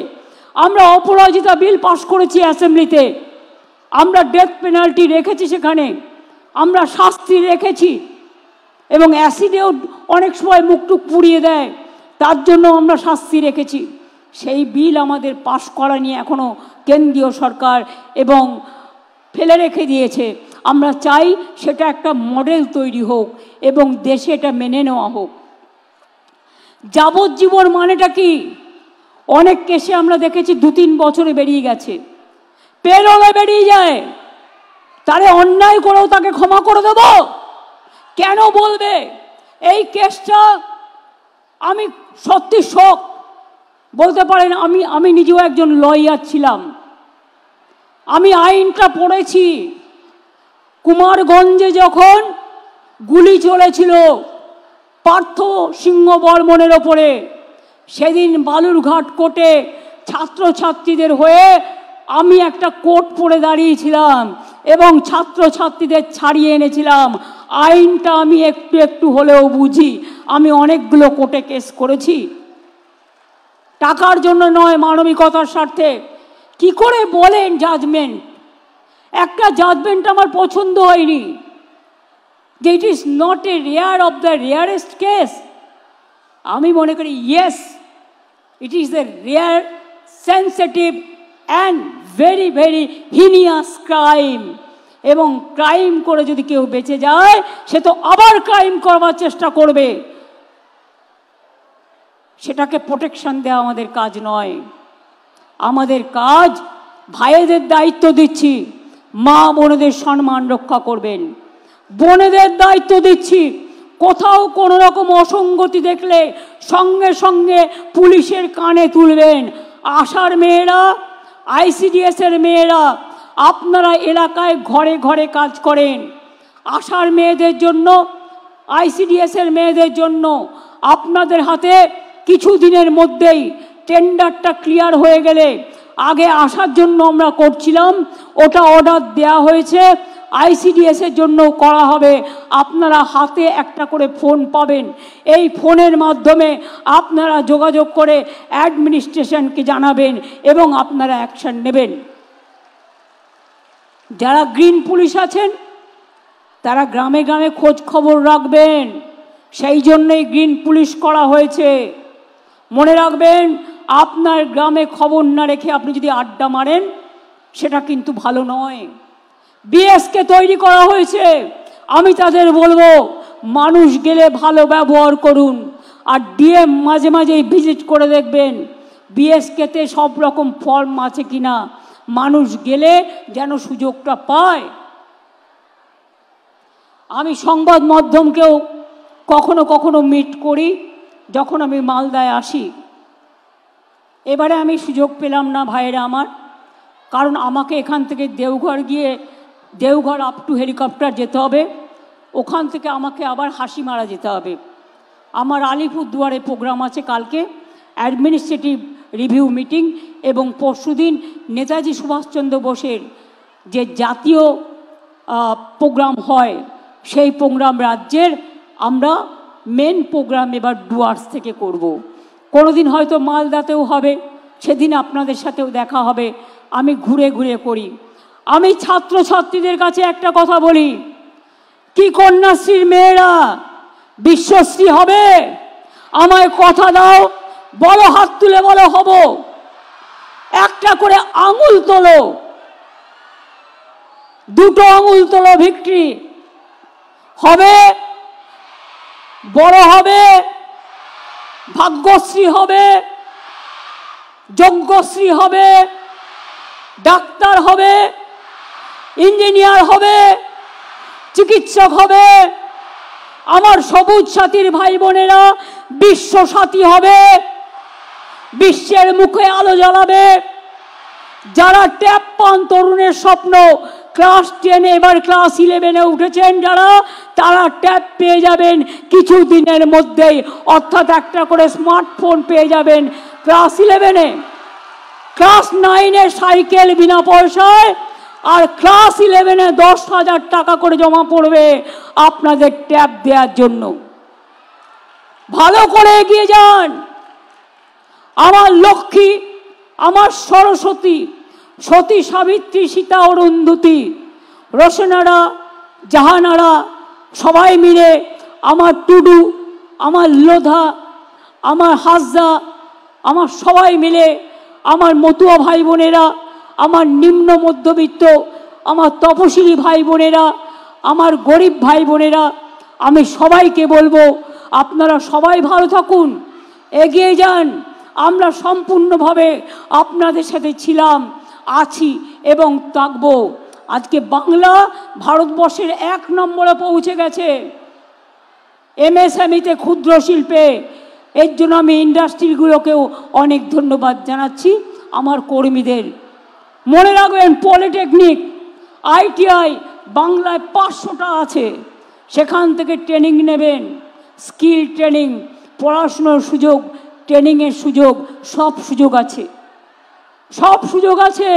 আমরা অপরাজিতা বিল পাশ করেছি অ্যাসেম্বলিতে। আমরা ডেথ পেনাল্টি রেখেছি, সেখানে আমরা শাস্তি রেখেছি। এবং অ্যাসিডেও অনেক সময় মুখটুক পুড়িয়ে দেয়, তার জন্য আমরা শাস্তি রেখেছি। সেই বিল আমাদের পাশ করা নিয়ে এখনও কেন্দ্রীয় সরকার এবং ফেলে রেখে দিয়েছে। আমরা চাই সেটা একটা মডেল তৈরি হোক এবং দেশে এটা মেনে নেওয়া হোক। যাবজ্জীবন মানেটা কি? অনেক কেসে আমরা দেখেছি 2-3 বছরে বেরিয়ে গেছে, পেরোলে বেরিয়ে যায়। তারে অন্যায় করেও তাকে ক্ষমা করে দেব কেন বলবে? এই কেসটা আমি সত্যি শোক বলতে পারেন। আমি নিজেও একজন লয়ার ছিলাম, আমি আইনটা পড়েছি। কুমারগঞ্জে যখন গুলি চলেছিল পার্থ সিংহ বর্মনের ওপরে, সেদিন বালুরঘাট কোর্টে ছাত্রছাত্রীদের হয়ে আমি একটা কোর্ট পড়ে দাঁড়িয়েছিলাম এবং ছাত্রছাত্রীদের ছাড়িয়ে এনেছিলাম। আইনটা আমি একটু একটু হলেও বুঝি। আমি অনেকগুলো কোর্টে কেস করেছি, টাকার জন্য নয়, মানবিকতার স্বার্থে। কি করে বলেন জাজমেন্ট? একটা জাজমেন্ট আমার পছন্দ হয়নি, যে it is not a rare of the rarest case. আমি মনে করি yes, it is a rare, sensitive and very very heinous crime. এবং ক্রাইম করে যদি কেউ বেঁচে যায়, সে তো আবার ক্রাইম করবার চেষ্টা করবে। সেটাকে প্রোটেকশন দেওয়া আমাদের কাজ নয়। আমাদের কাজ, ভাইদের দায়িত্ব দিচ্ছি, মা বোনেদের সম্মান রক্ষা করবেন। বোনেদের দায়িত্ব দিচ্ছি, কোথাও কোনো রকম অসঙ্গতি দেখলে সঙ্গে সঙ্গে পুলিশের কানে তুলবেন। আশার মেয়েরা, আইসিডিএসের মেয়েরা, আপনারা এলাকায় ঘরে ঘরে কাজ করেন। আশার মেয়েদের জন্য, আইসিডিএসের মেয়েদের জন্য আপনাদের হাতে কিছু দিনের মধ্যেই টেন্ডারটা ক্লিয়ার হয়ে গেলে, আগে আসার জন্য আমরা করছিলাম, ওটা অর্ডার দেওয়া হয়েছে, আইসিডিএসের জন্য করা হবে। আপনারা হাতে একটা করে ফোন পাবেন, এই ফোনের মাধ্যমে আপনারা যোগাযোগ করে অ্যাডমিনিস্ট্রেশনকে জানাবেন এবং আপনারা অ্যাকশন নেবেন। যারা গ্রিন পুলিশ আছেন তারা গ্রামে গ্রামে খোঁজ খবর রাখবেন, সেই জন্যই গ্রিন পুলিশ করা হয়েছে। মনে রাখবেন, আপনার গ্রামে খবর না রেখে আপনি যদি আড্ডা মারেন সেটা কিন্তু ভালো নয়। বিএসকে তৈরি করা হয়েছে, আমি তাদের বলবো মানুষ গেলে ভালো ব্যবহার করুন, আর ডিএম মাঝে মাঝেই ভিজিট করে দেখবেন বিএসকেতে সব রকম ফর্ম আছে কিনা, মানুষ গেলে যেন সুযোগটা পায়। আমি সংবাদ মাধ্যমকেও কখনো কখনো মিট করি যখন আমি মালদায় আসি। এবারে আমি সুযোগ পেলাম না ভাইয়েরা আমার, কারণ আমাকে এখান থেকে দেওঘর গিয়ে, দেওঘর আপ টু হেলিকপ্টার যেতে হবে, ওখান থেকে আমাকে আবার হাসিমারা যেতে হবে। আমার আলিপুরদুয়ারে প্রোগ্রাম আছে কালকে, অ্যাডমিনিস্ট্রেটিভ রিভিউ মিটিং, এবং পরশুদিন নেতাজি সুভাষচন্দ্র বোসের যে জাতীয় প্রোগ্রাম হয় সেই প্রোগ্রাম রাজ্যের আমরা মেন প্রোগ্রাম এবার ডুয়ার্স থেকে করব। কোনোদিন হয়তো মালদাতেও হবে, সেদিন আপনাদের সাথেও দেখা হবে। আমি ঘুরে ঘুরে করি। আমি ছাত্রছাত্রীদের কাছে একটা কথা বলি, কি কন্যাশ্রীর মেয়েরা বিশ্বশ্রী হবে? আমায় কথা দাও, বলো, হাত তুলে বলো হব। একটা করে আঙুল তোলো, দুটো আঙুল তোলো, ভিক্টরি হবে, বড় হবে, ভাগ্যশ্রী হবে, যজ্ঞশ্রী হবে, ডাক্তার হবে, ইঞ্জিনিয়ার হবে, চিকিৎসক হবে। আমার সবুজ সাথীর ভাই বোনেরা বিশ্ব সাথী হবে, বিশ্বের মুখে আলো জ্বালাবে। যারা ট্যাপ পান তরুণের স্বপ্ন, ক্লাস 10 এবার ক্লাস 11-এ উঠেছেন যারা, তারা ট্যাব পেয়ে যাবেন কিছু দিনের মধ্যেই, অর্থাৎ একটা করে স্মার্টফোন পেয়ে যাবেন ক্লাস 11-এ। ক্লাস 9-এ সাইকেল বিনা পয়সায়, আর ক্লাস 11-এ 10,000 টাকা করে জমা পড়বে আপনাদের ট্যাব দেওয়ার জন্য। ভালো করে এগিয়ে যান। আমার লক্ষ্মী, আমার সরস্বতী, সতী সাবিত্রী, সীতা অরুন্ধতী, রোশনারা, জাহানারা সবাই মিলে, আমার টুডু, আমার লোধা, আমার হাসদা, আমার সবাই মিলে, আমার মতুয়া ভাই বোনেরা, আমার নিম্ন মধ্যবিত্ত, আমার তপশিলি ভাই বোনেরা, আমার গরিব ভাই বোনেরা, আমি সবাইকে বলবো আপনারা সবাই ভালো থাকুন, এগিয়ে যান। আমরা সম্পূর্ণভাবে আপনাদের সাথে ছিলাম, আছি এবং থাকব। আজকে বাংলা ভারতবর্ষের 1 নম্বরে পৌঁছে গেছে এমএসএমইতে, ক্ষুদ্র শিল্পে। এর জন্য আমি ইন্ডাস্ট্রিগুলোকেও অনেক ধন্যবাদ জানাচ্ছি, আমার কর্মীদের। মনে রাখবেন, পলিটেকনিক, আইটিআই বাংলায় 500টা আছে, সেখান থেকে ট্রেনিং নেবেন, স্কিল ট্রেনিং, পড়াশুনোর সুযোগ, ট্রেনিংয়ের সুযোগ, সব সুযোগ আছে, সব সুযোগ আছে।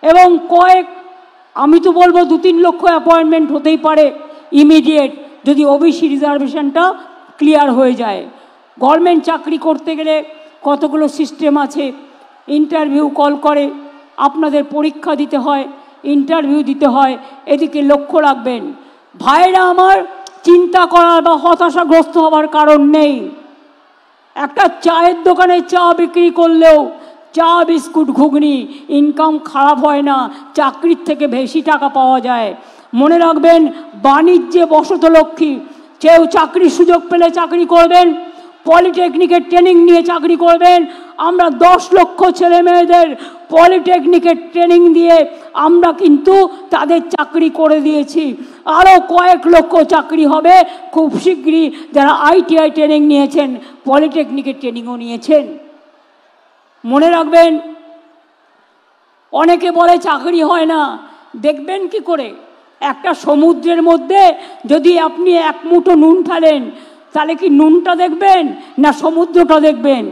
এবং আমি তো বলবো 2-3 লক্ষ অ্যাপয়েন্টমেন্ট হতেই পারে ইমিডিয়েট, যদি ওবিসি রিজার্ভেশনটা ক্লিয়ার হয়ে যায়। গভর্নমেন্ট চাকরি করতে গেলে কতগুলো সিস্টেম আছে, ইন্টারভিউ কল করে, আপনাদের পরীক্ষা দিতে হয়, ইন্টারভিউ দিতে হয়, এদিকে লক্ষ্য রাখবেন। ভাইরা আমার, চিন্তা করার বা হতাশাগ্রস্ত হওয়ার কারণ নেই। একটা চায়ের দোকানে চা বিক্রি করলেও চা, বিস্কুট, ঘুগনি ইনকাম খারাপ হয় না, চাকরির থেকে বেশি টাকা পাওয়া যায়। মনে রাখবেন, বাণিজ্যে বসতলক্ষ্মী, কেউ চাকরির সুযোগ পেলে চাকরি করবেন, পলিটেকনিকের ট্রেনিং নিয়ে চাকরি করবেন। আমরা 10 লক্ষ ছেলে মেয়েদের পলিটেকনিকের ট্রেনিং দিয়ে আমরা কিন্তু তাদের চাকরি করে দিয়েছি। আরও কয়েক লক্ষ চাকরি হবে খুব শীঘ্রই, যারা ITI ট্রেনিং নিয়েছেন, পলিটেকনিকের ট্রেনিংও নিয়েছেন। মনে রাখবেন, অনেকে বলে চাকরি হয় না, দেখবেন কি করে? একটা সমুদ্রের মধ্যে যদি আপনি এক মুঠো নুন ফেলেন, তাহলে কি নুনটা দেখবেন না সমুদ্রটা দেখবেন?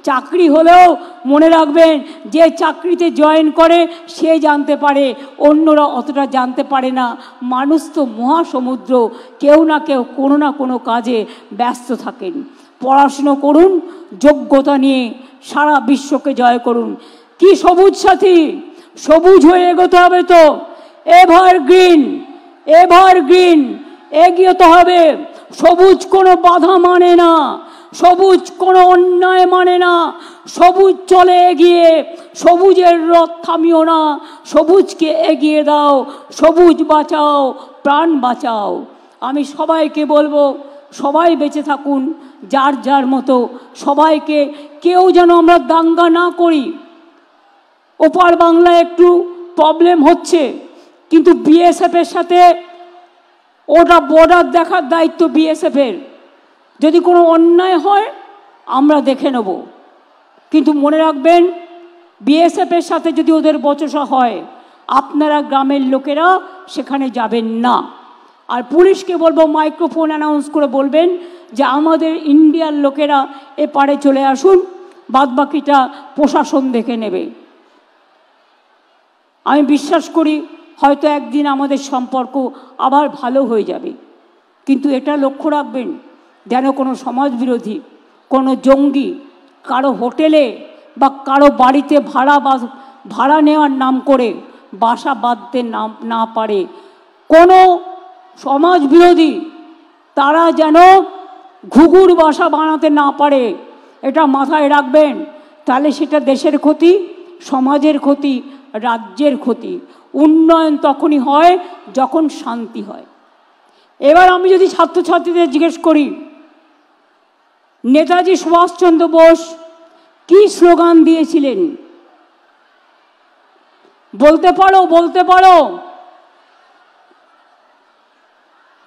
চাকরি হলেও মনে রাখবেন, যে চাকরিতে জয়েন করে সে জানতে পারে, অন্যরা অতটা জানতে পারে না। মানুষ তো মহাসমুদ্র, কেউ না কেউ কোনো না কোনো কাজে ব্যস্ত থাকেন। পড়াশুনো করুন, যোগ্যতা নিয়ে সারা বিশ্বকে জয় করুন। কি সবুজ সাথী, সবুজ হয়ে এগোতে হবে তো। এভারগ্রিন, এভারগ্রিন এগিয়ে তো হবে। সবুজ কোনো বাধা মানে না, সবুজ কোনো অন্যায় মানে না। সবুজ চলে এগিয়ে, সবুজের রথ থামিও না, সবুজকে এগিয়ে দাও। সবুজ বাঁচাও, প্রাণ বাঁচাও। আমি সবাইকে বলবো, সবাই বেঁচে থাকুন যার যার মতো। সবাইকে, কেউ যেন আমরা দাঙ্গা না করি। ওপার বাংলায় একটু প্রবলেম হচ্ছে, কিন্তু BSF-এর সাথে ওটা বর্ডার দেখার দায়িত্ব BSF-এর। যদি কোনো অন্যায় হয় আমরা দেখে নেব, কিন্তু মনে রাখবেন, BSF-এর সাথে যদি ওদের বচসা হয়, আপনারা গ্রামের লোকেরা সেখানে যাবেন না। আর পুলিশকে বলবো, মাইক্রোফোন অ্যানাউন্স করে বলবেন যে আমাদের ইন্ডিয়ার লোকেরা এপারে চলে আসুন, বাদবাকিটা প্রশাসন দেখে নেবে। আমি বিশ্বাস করি হয়তো একদিন আমাদের সম্পর্ক আবার ভালো হয়ে যাবে, কিন্তু এটা লক্ষ্য রাখবেন যেন কোনো সমাজবিরোধী, কোনো জঙ্গি কারো হোটেলে বা কারো বাড়িতে ভাড়া নেওয়ার নাম করে বাসা বাঁধতে না পারে। কোনো সমাজবিরোধী তারা যেন ঘুঘুর বাসা বানাতে না পারে, এটা মাথায় রাখবেন। তাহলে সেটা দেশের ক্ষতি, সমাজের ক্ষতি, রাজ্যের ক্ষতি। উন্নয়ন তখনই হয় যখন শান্তি হয়। এবার আমি যদি ছাত্রছাত্রীদের জিজ্ঞেস করি, নেতাজি সুভাষচন্দ্র বোস কি স্লোগান দিয়েছিলেন? বলতে পারো? বলতে পারো?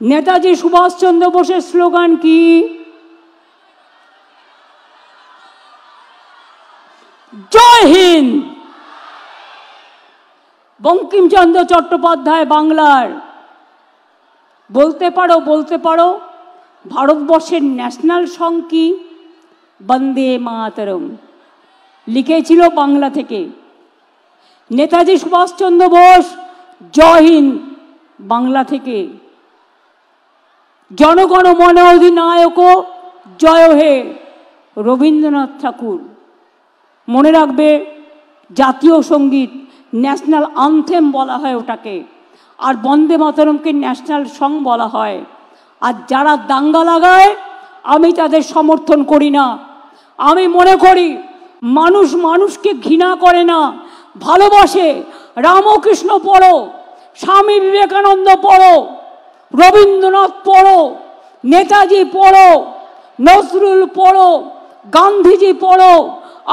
নেতাজি সুভাষচন্দ্র বোসের স্লোগান কি? জয় হিন্দ। বঙ্কিমচন্দ্র চট্টোপাধ্যায় বাংলার। বলতে পারো? বলতে পারো? ভারতবর্ষের ন্যাশনাল সং কি? বন্দে মাতরম। লিখেছিল বাংলা থেকে। নেতাজি সুভাষচন্দ্র বোস জয় হিন্দ বাংলা থেকে। জনগণ মন অধিনায়ক জয় হে রবীন্দ্রনাথ ঠাকুর। মনে রাখবে, জাতীয় সঙ্গীত, ন্যাশনাল আনথেম বলা হয় ওটাকে, আর বন্দে মাতরমকে ন্যাশনাল সং বলা হয়। আর যারা দাঙ্গা লাগায় আমি তাদের সমর্থন করি না। আমি মনে করি মানুষ মানুষকে ঘৃণা করে না, ভালোবাসে। রামকৃষ্ণ পড়ো, স্বামী বিবেকানন্দ পড়ো, রবীন্দ্রনাথ পড়ো, নেতাজি পড়ো, নজরুল পড়ো, গান্ধীজি পড়ো,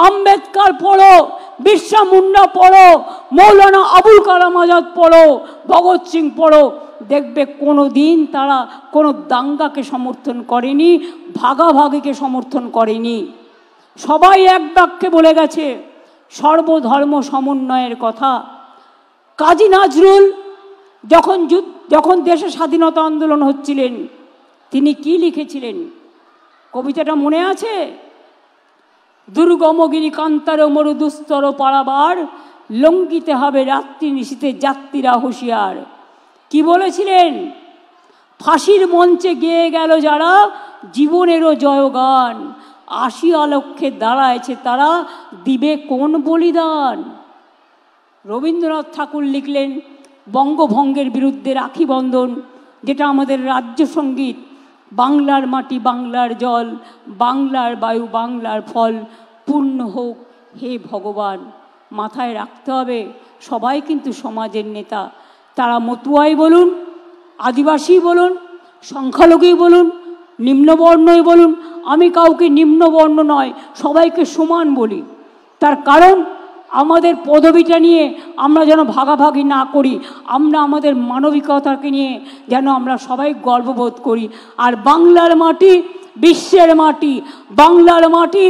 আম্বেদকর পড়ো, বিরসা মুন্ডা পড়ো, মৌলানা আবুল কালাম আজাদ পড়ো, ভগৎ সিং পড়ো। দেখবে কোনো দিন তারা কোনো দাঙ্গাকে সমর্থন করেনি, ভাগাভাগিকে সমর্থন করেনি। সবাই এক বাক্যে বলে গেছে সর্বধর্ম সমন্বয়ের কথা। কাজী নজরুল যখন দেশে স্বাধীনতা আন্দোলন হচ্ছিলেন, তিনি কি লিখেছিলেন? কবিতাটা মনে আছে? দুর্গমগিরি কান্তার মরু দুস্তর পারাবার, লঙ্ঘিতে হবে রাত্রি নিশীতে যাত্রীরা হুঁশিয়ার। কি বলেছিলেন? ফাঁসির মঞ্চে গেয়ে গেল যারা জীবনেরও জয়গান, আসিয়া লক্ষ্যে দাঁড়ায়ছে তারা দিবে কোন বলিদান। রবীন্দ্রনাথ ঠাকুর লিখলেন বঙ্গভঙ্গের বিরুদ্ধে রাখি বন্ধন, যেটা আমাদের রাজ্য সঙ্গীত। বাংলার মাটি বাংলার জল, বাংলার বায়ু বাংলার ফল, পূর্ণ হোক হে ভগবান। মাথায় রাখতে হবে সবাই কিন্তু সমাজের নেতা। তারা মতুয়াই বলুন, আদিবাসী বলুন, সংখ্যালঘুই বলুন, নিম্নবর্ণই বলুন। আমি কাউকে নিম্নবর্ণ নয়, সবাইকে সমান বলি। তার কারণ আমাদের পদবিটা নিয়ে আমরা যেন ভাগাভাগি না করি, আমরা আমাদের মানবিকতাকে নিয়ে যেন আমরা সবাই গর্ববোধ করি। আর বাংলার মাটি বিশ্বের মাটি, বাংলার মাটি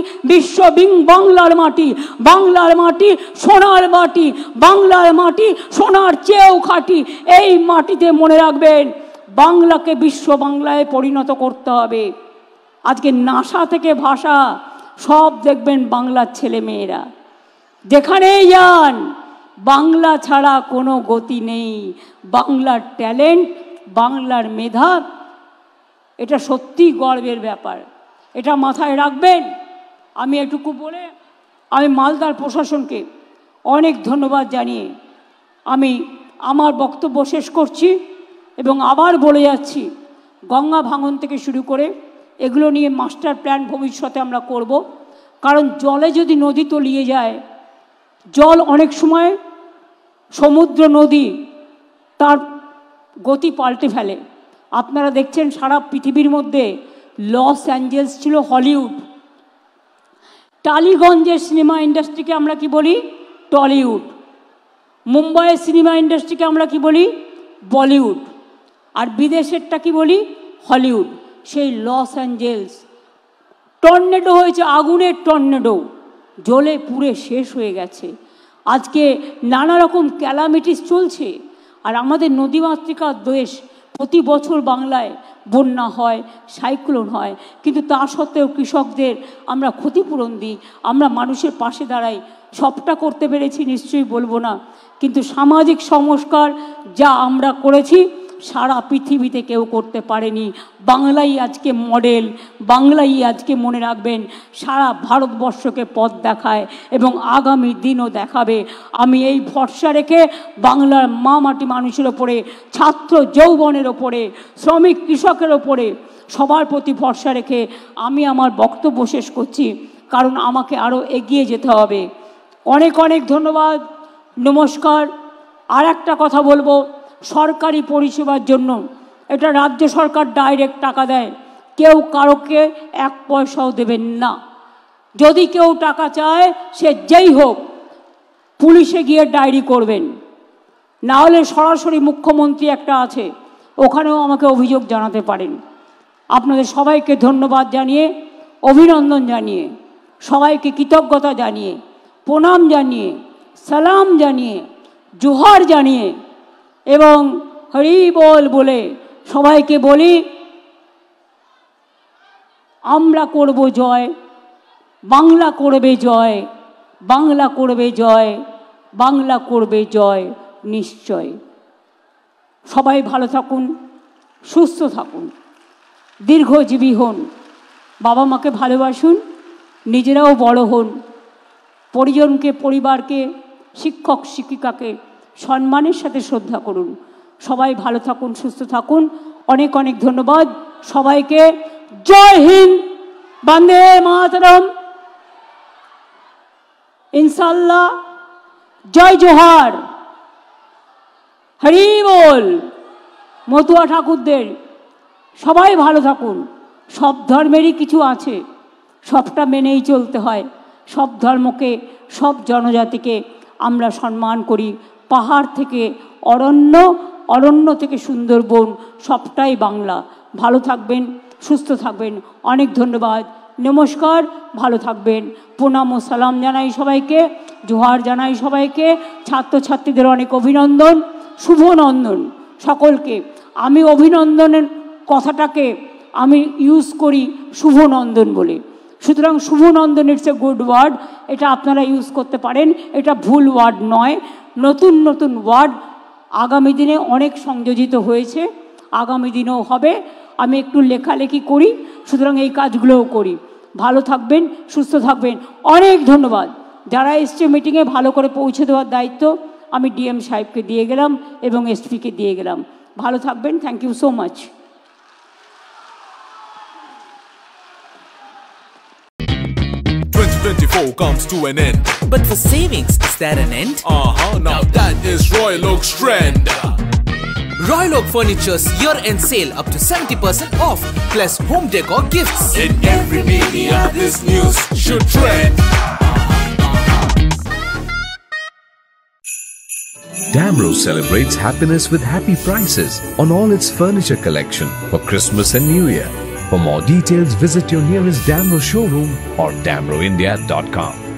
বাংলার মাটি, বাংলার মাটি সোনার মাটি, বাংলার মাটি সোনার চেয়েও খাঁটি। এই মাটিতে মনে রাখবেন বাংলাকে বিশ্ব বাংলায় পরিণত করতে হবে। আজকে নাসা থেকে ভাষা সব দেখবেন বাংলার ছেলে মেয়েরা, যেখানেই যান বাংলা ছাড়া কোনো গতি নেই। বাংলার ট্যালেন্ট, বাংলার মেধা, এটা সত্যি গর্বের ব্যাপার, এটা মাথায় রাখবেন। আমি এটুকু বলে আমি মালদার প্রশাসনকে অনেক ধন্যবাদ জানিয়ে আমি আমার বক্তব্য শেষ করছি এবং আবার বলে যাচ্ছি, গঙ্গা ভাঙন থেকে শুরু করে এগুলো নিয়ে মাস্টার প্ল্যান ভবিষ্যতে আমরা করব। কারণ জলে যদি নদী তলিয়ে যায়, জল অনেক সময় সমুদ্র নদী তার গতি পাল্টে ফেলে। আপনারা দেখছেন সারা পৃথিবীর মধ্যে লস অ্যাঞ্জেলস ছিল হলিউড, টালিগঞ্জের সিনেমা ইন্ডাস্ট্রিকে আমরা কি বলি? টলিউড। মুম্বাইয়ের সিনেমা ইন্ডাস্ট্রিকে আমরা কি বলি? বলিউড। আর বিদেশেরটা কি বলি? হলিউড। সেই লস অ্যাঞ্জেলস টর্নেডো হয়েছে, আগুনের টর্নেডো, জ্বলে পুড়ে শেষ হয়ে গেছে। আজকে নানা রকম ক্যালামিটিস চলছে। আর আমাদের নদীমাতৃকার দেশ, প্রতি বছর বাংলায় বন্যা হয়, সাইক্লোন হয়, কিন্তু তা সত্ত্বেও কৃষকদের আমরা ক্ষতিপূরণ দিই, আমরা মানুষের পাশে দাঁড়াই। সবটা করতে পেরেছি নিশ্চয়ই বলবো না, কিন্তু সামাজিক সংস্কার যা আমরা করেছি সারা পৃথিবীতে কেউ করতে পারেনি। বাংলাই আজকে মডেল, বাংলাই আজকে মনে রাখবেন সারা ভারতবর্ষকে পথ দেখায় এবং আগামী দিনও দেখাবে। আমি এই ভরসা রেখে বাংলার মা মাটি মানুষের ওপরে, ছাত্র যৌবনের ওপরে, শ্রমিক কৃষকের ওপরে সবার প্রতি ভরসা রেখে আমি আমার বক্তব্য শেষ করছি, কারণ আমাকে আরও এগিয়ে যেতে হবে। অনেক অনেক ধন্যবাদ, নমস্কার। আর একটা কথা বলবো, সরকারি পরিষেবার জন্য এটা রাজ্য সরকার ডাইরেক্ট টাকা দেয়, কেউ কারোকে এক পয়সাও দেবেন না। যদি কেউ টাকা চায় সে যেই হোক পুলিশে গিয়ে ডায়েরি করবেন, না হলে সরাসরি মুখ্যমন্ত্রী একটা আছে, ওখানেও আমাকে অভিযোগ জানাতে পারেন। আপনাদের সবাইকে ধন্যবাদ জানিয়ে, অভিনন্দন জানিয়ে, সবাইকে কৃতজ্ঞতা জানিয়ে, প্রণাম জানিয়ে, সালাম জানিয়ে, জোহার জানিয়ে এবং হরি বল বলে সবাইকে বলি, আমরা করব জয়, বাংলা করবে জয়, বাংলা করবে জয়, বাংলা করবে জয় নিশ্চয়। সবাই ভালো থাকুন, সুস্থ থাকুন, দীর্ঘজীবী হন, বাবা মাকে ভালোবাসুন, নিজেরাও বড় হন, পরিজনকে, পরিবারকে, শিক্ষক শিক্ষিকাকে সম্মানের সাথে শ্রদ্ধা করুন। সবাই ভালো থাকুন, সুস্থ থাকুন। অনেক অনেক ধন্যবাদ সবাইকে। জয় হিন্দ, বন্দে মাতরম, ইনশাল্লাহ, জয় জোহার, হরি বল। মতুয়া ঠাকুরদের সবাই ভালো থাকুন। সব ধর্মেরই কিছু আছে, সবটা মেনেই চলতে হয়। সব ধর্মকে, সব জনজাতিকে আমরা সম্মান করি। পাহাড় থেকে অরণ্য, অরণ্য থেকে সুন্দরবন, সবটাই বাংলা। ভালো থাকবেন, সুস্থ থাকবেন। অনেক ধন্যবাদ, নমস্কার, ভালো থাকবেন। প্রণাম ও সালাম জানাই সবাইকে, জোহার জানাই সবাইকে। ছাত্রছাত্রীদের অনেক অভিনন্দন, শুভনন্দন সকলকে। আমি অভিনন্দনের কথাটাকে আমি ইউজ করি শুভনন্দন বলে, সুতরাং শুভনন্দন ইটস এ গুড ওয়ার্ড, এটা আপনারা ইউজ করতে পারেন, এটা ভুল ওয়ার্ড নয়। নতুন নতুন ওয়ার্ড আগামী দিনে অনেক সংযোজিত হয়েছে, আগামী দিনেও হবে। আমি একটু লেখালেখি করি, সুতরাং এই কাজগুলোও করি। ভালো থাকবেন, সুস্থ থাকবেন। অনেক ধন্যবাদ। যারা এসছে মিটিংয়ে ভালো করে পৌঁছে দেওয়ার দায়িত্ব আমি ডিএম সাহেবকে দিয়ে গেলাম এবং এসপিকে দিয়ে গেলাম। ভালো থাকবেন, thank you so much. 2024 comes to an end. But for savings, is there an end? Now that is Royal Oak's trend. Royal Oak Furniture's year-end sale up to 70% off, plus home decor gifts. In every media, this news should trend. Damro celebrates happiness with happy prices on all its furniture collection for Christmas and New Year. For more details, visit your nearest Damro showroom or damroindia.com.